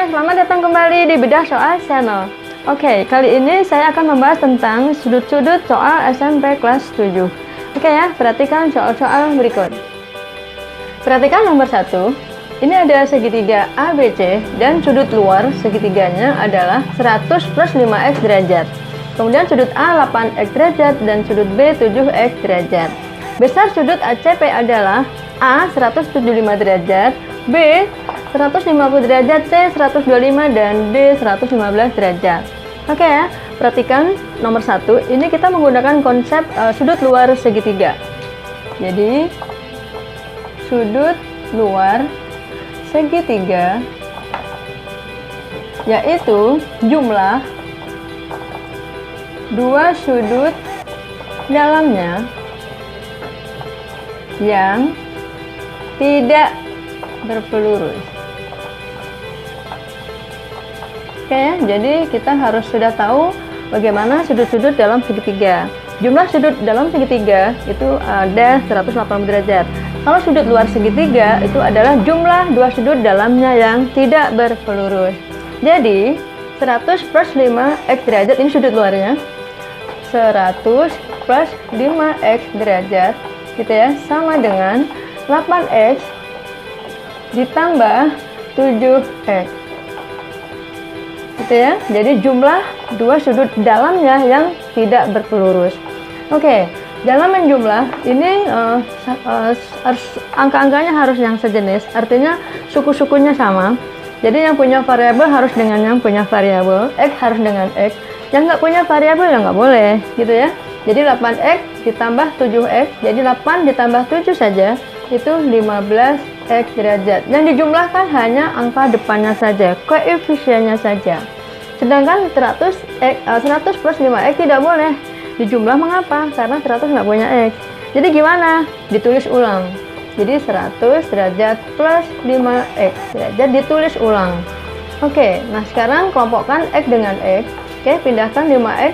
selamat datang kembali di Bedah Soal Channel. Oke, kali ini saya akan membahas tentang sudut-sudut soal SMP kelas 7. Oke ya, perhatikan soal-soal berikut. Perhatikan nomor 1. Ini ada segitiga ABC dan sudut luar segitiganya adalah 100 plus 5x derajat. Kemudian sudut A 8x derajat dan sudut B 7x derajat. Besar sudut ACP adalah A 175 derajat, B 150 derajat, C 125 dan D 115 derajat. Oke ya, perhatikan nomor 1. Ini kita menggunakan konsep sudut luar segitiga. Jadi sudut luar segitiga yaitu jumlah dua sudut dalamnya yang tidak berpelurus. Oke, jadi kita harus sudah tahu bagaimana sudut-sudut dalam segitiga. Jumlah sudut dalam segitiga itu ada 180 derajat. Kalau sudut luar segitiga itu adalah jumlah dua sudut dalamnya yang tidak berpelurus. Jadi 100 plus 5x derajat ini sudut luarnya. 100 plus 5x derajat gitu ya, sama dengan 8x ditambah 7x gitu ya. Jadi jumlah dua sudut dalamnya yang tidak berpelurus. Oke, dalam menjumlah ini angka-angkanya harus yang sejenis, artinya suku-sukunya sama. Jadi yang punya variabel harus dengan yang punya variabel, x harus dengan x. Yang nggak punya variabel ya nggak boleh gitu ya. Jadi 8x ditambah 7x, jadi 8 ditambah 7 saja itu 15x derajat. Yang dijumlahkan hanya angka depannya saja, koefisiennya saja. Sedangkan 100 plus 5x tidak boleh dijumlah. Mengapa? Karena 100 nggak punya x. Jadi gimana? Ditulis ulang. Jadi 100 derajat plus 5x derajat ditulis ulang. Oke, nah sekarang kelompokkan x dengan x. Oke, pindahkan 5x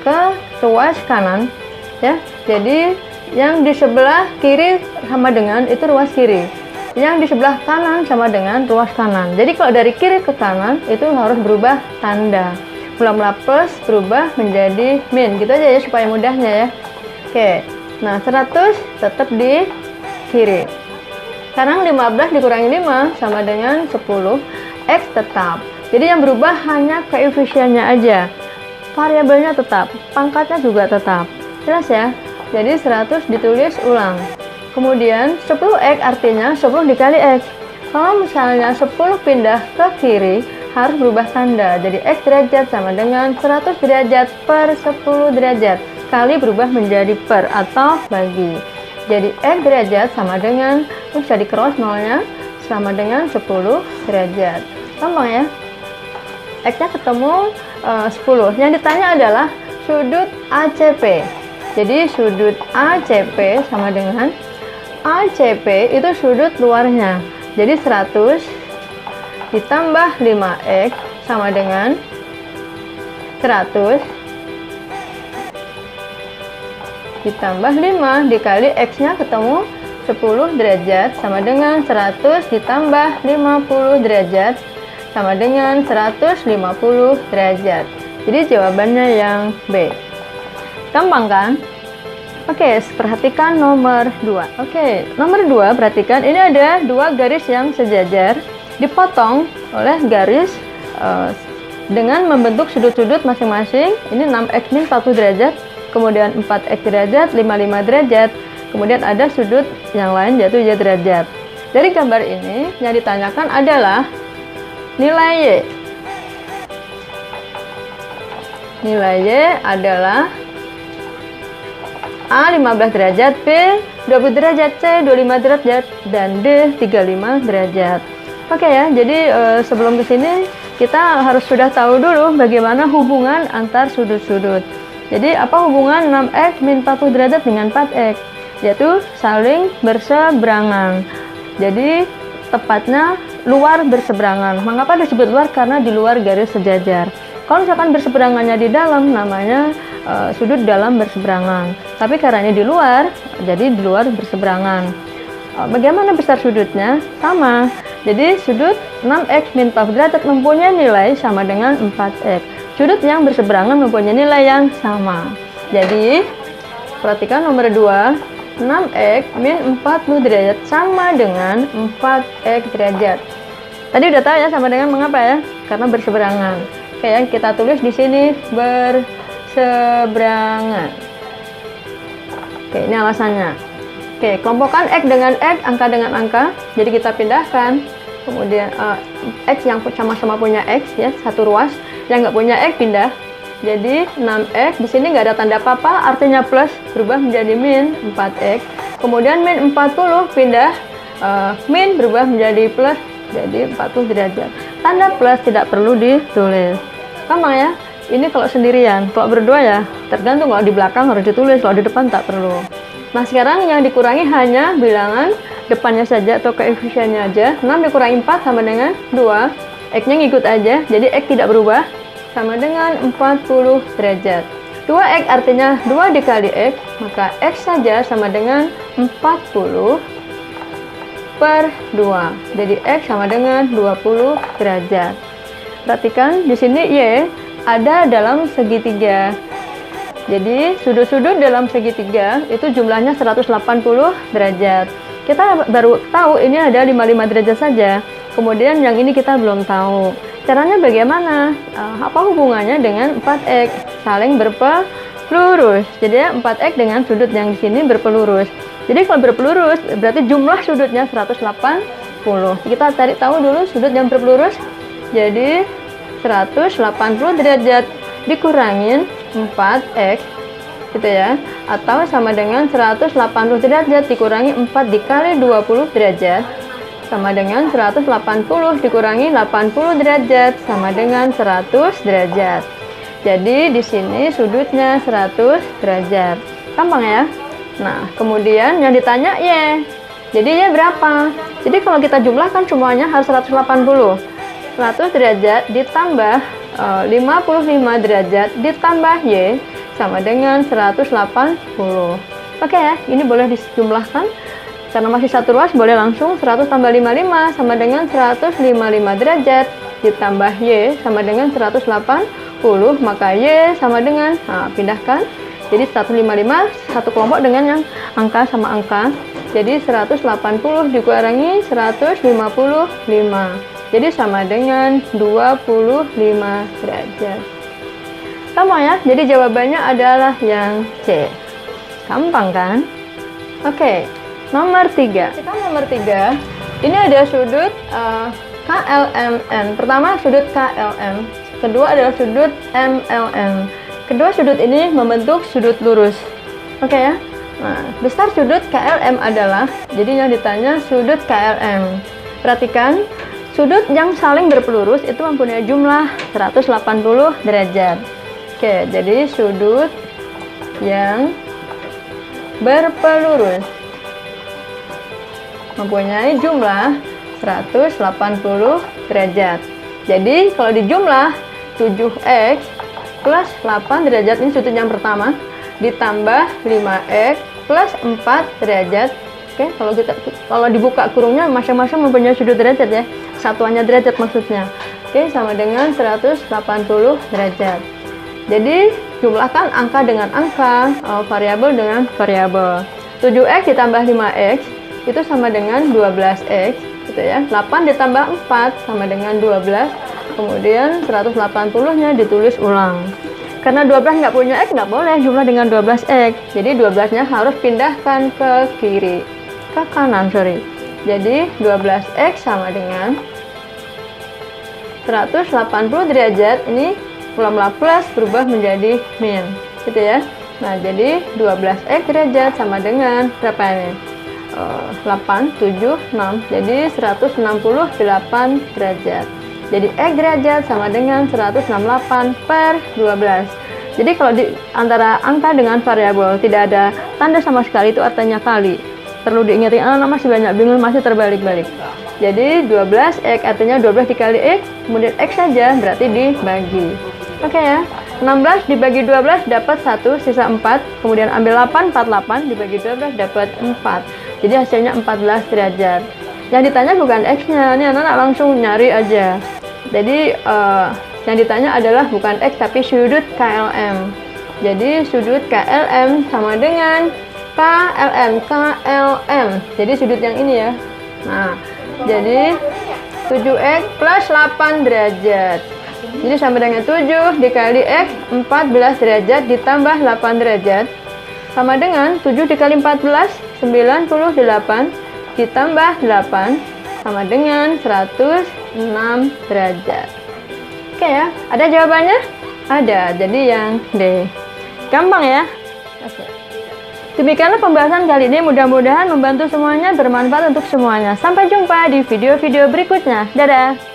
ke ruas kanan ya. Jadi yang di sebelah kiri sama dengan itu ruas kiri, yang di sebelah kanan sama dengan ruas kanan. Jadi kalau dari kiri ke kanan itu harus berubah tanda, mula-mula plus berubah menjadi min, gitu aja ya supaya mudahnya ya. Oke, nah 100 tetap di kiri. Sekarang 15 dikurangi 5 sama dengan 10, x tetap. Jadi yang berubah hanya koefisiennya aja, variabelnya tetap, pangkatnya juga tetap. Jelas ya? Jadi 100 ditulis ulang. Kemudian 10x artinya 10 dikali x. Kalau misalnya 10 pindah ke kiri harus berubah tanda. Jadi x derajat sama dengan 100 derajat per 10 derajat. Kali berubah menjadi per atau bagi. Jadi x derajat sama dengan, bisa di cross nolnya, sama dengan 10 derajat. Gampang ya? X-nya ketemu 10. Yang ditanya adalah sudut ACP. Jadi sudut ACP sama dengan ACP itu sudut luarnya. Jadi 100 ditambah 5x sama dengan 100 ditambah 5 dikali x-nya ketemu 10 derajat sama dengan 100 ditambah 50 derajat sama dengan 150 derajat. Jadi jawabannya yang B. Gampang kan? Oke, perhatikan nomor 2. Oke, nomor 2 perhatikan ini ada dua garis yang sejajar dipotong oleh garis dengan membentuk sudut-sudut masing-masing. Ini 6x min 40 derajat, kemudian 4x derajat, 55 derajat, kemudian ada sudut yang lain yaitu y derajat. Dari gambar ini yang ditanyakan adalah nilai y. Nilai y adalah A 15 derajat, B 20 derajat, C 25 derajat, dan D 35 derajat. Oke ya, jadi sebelum ke sini kita harus sudah tahu dulu bagaimana hubungan antar sudut-sudut. Jadi apa hubungan 6x min 40 derajat dengan 4x? Yaitu saling berseberangan. Jadi tepatnya luar berseberangan. Mengapa disebut luar? Karena di luar garis sejajar. Kalau misalkan berseberangannya di dalam, namanya sudut dalam berseberangan. Tapi karena ini di luar, jadi di luar berseberangan. Bagaimana besar sudutnya? Sama. Jadi sudut 6x min 4 derajat mempunyai nilai sama dengan 4x. Sudut yang berseberangan mempunyai nilai yang sama. Jadi perhatikan nomor 2, 6x min 40 derajat sama dengan 4x derajat. Tadi udah tahu ya sama dengan mengapa ya? Karena berseberangan. Oke ya, kita tulis di sini berseberangan. Oke, ini alasannya. Oke, kelompokkan X dengan X, angka dengan angka. Jadi kita pindahkan. Kemudian X yang sama-sama punya X ya, satu ruas. Yang nggak punya X pindah. Jadi 6X di sini nggak ada tanda apa-apa, artinya plus, berubah menjadi min 4X. Kemudian min 40 pindah, min berubah menjadi plus, jadi 40 derajat. Tanda plus tidak perlu ditulis. Gampang ya? Ini kalau sendirian, kalau berdua ya tergantung, kalau di belakang harus ditulis, kalau di depan tak perlu. Nah sekarang yang dikurangi hanya bilangan depannya saja atau koefisiennya aja. 6 dikurangi 4 sama dengan 2, X nya ngikut aja, jadi X tidak berubah, sama dengan 40 derajat. 2X artinya 2 dikali X, maka X saja sama dengan 40 per 2, jadi X sama dengan 20 derajat. Perhatikan di sini Y ada dalam segitiga. Jadi sudut-sudut dalam segitiga itu jumlahnya 180 derajat. Kita baru tahu ini ada 55 derajat saja. Kemudian yang ini kita belum tahu. Caranya bagaimana? Apa hubungannya dengan 4x? Saling berpelurus. Jadi ya, 4x dengan sudut yang di sini berpelurus. Jadi kalau berpelurus berarti jumlah sudutnya 180. Kita cari tahu dulu sudut yang berpelurus. Jadi 180 derajat dikurangin 4x gitu ya, atau sama dengan 180 derajat dikurangi 4 dikali 20 derajat sama dengan 180 dikurangi 80 derajat sama dengan 100 derajat. Jadi di sini sudutnya 100 derajat. Gampang ya? Nah, kemudian yang ditanya Y. Jadi Y berapa? Jadi kalau kita jumlahkan semuanya harus 180. 100 derajat ditambah 55 derajat ditambah Y sama dengan 180. Oke ya, ini boleh dijumlahkan. Karena masih satu ruas, boleh langsung 100 tambah 55 sama dengan 155 derajat ditambah Y sama dengan 180, maka Y sama dengan, pindahkan. Jadi 155 satu kelompok dengan yang angka sama angka. Jadi 180 dikurangi 155. Jadi sama dengan 25 derajat. Sama ya, jadi jawabannya adalah yang C. Gampang kan? Oke, nomor 3. Kita nomor 3, ini ada sudut KLMN. Pertama sudut KLM, kedua adalah sudut MLN. Kedua sudut ini membentuk sudut lurus. Oke ya? Nah, besar sudut KLM adalah, jadi yang ditanya sudut KLM. Perhatikan, sudut yang saling berpelurus itu mempunyai jumlah 180 derajat. Oke, jadi sudut yang berpelurus mempunyai jumlah 180 derajat. Jadi kalau dijumlah 7x plus 8 derajat, ini sudut yang pertama, ditambah 5x plus 4 derajat. Oke, kalau dibuka kurungnya masing-masing mempunyai sudut derajat ya. Satuannya derajat maksudnya. Oke, sama dengan 180 derajat. Jadi jumlahkan angka dengan angka, variabel dengan variabel. 7x ditambah 5x itu sama dengan 12x gitu ya. 8 ditambah 4 sama dengan 12. Kemudian 180-nya ditulis ulang. Karena 12 nggak punya x, nggak boleh jumlah dengan 12x. Jadi 12-nya harus pindahkan ke kiri. Ke kanan, sorry. Jadi 12x sama dengan 180 derajat, ini mula-mula plus berubah menjadi min, gitu ya. Nah, jadi 12x derajat sama dengan berapa ini? 8, 7, 6. Jadi 168 derajat. Jadi x derajat sama dengan 168 per 12. Jadi kalau di antara angka dengan variabel tidak ada tanda sama sekali, itu artinya kali. Perlu diingat, anak masih banyak bingung, masih terbalik-balik. Jadi 12x artinya 12 dikali x, kemudian x saja berarti dibagi. Oke ya, 16 dibagi 12 dapat 1, sisa 4. Kemudian ambil 8, 48 dibagi 12 dapat 4. Jadi hasilnya 14 derajat. Yang ditanya bukan X-nya, ini anak-anak langsung nyari aja. Jadi yang ditanya adalah bukan X tapi sudut KLM. Jadi sudut KLM sama dengan KLM. Jadi sudut yang ini ya. Nah, jadi 7X plus 8 derajat. Jadi sama dengan 7 dikali X 14 derajat ditambah 8 derajat. Sama dengan 7 dikali 14 98 ditambah 8 sama dengan 106 derajat. Oke ya, ada jawabannya? Ada, jadi yang D. Gampang ya? Oke. Demikianlah pembahasan kali ini, mudah-mudahan membantu semuanya, bermanfaat untuk semuanya. Sampai jumpa di video-video berikutnya. Dadah!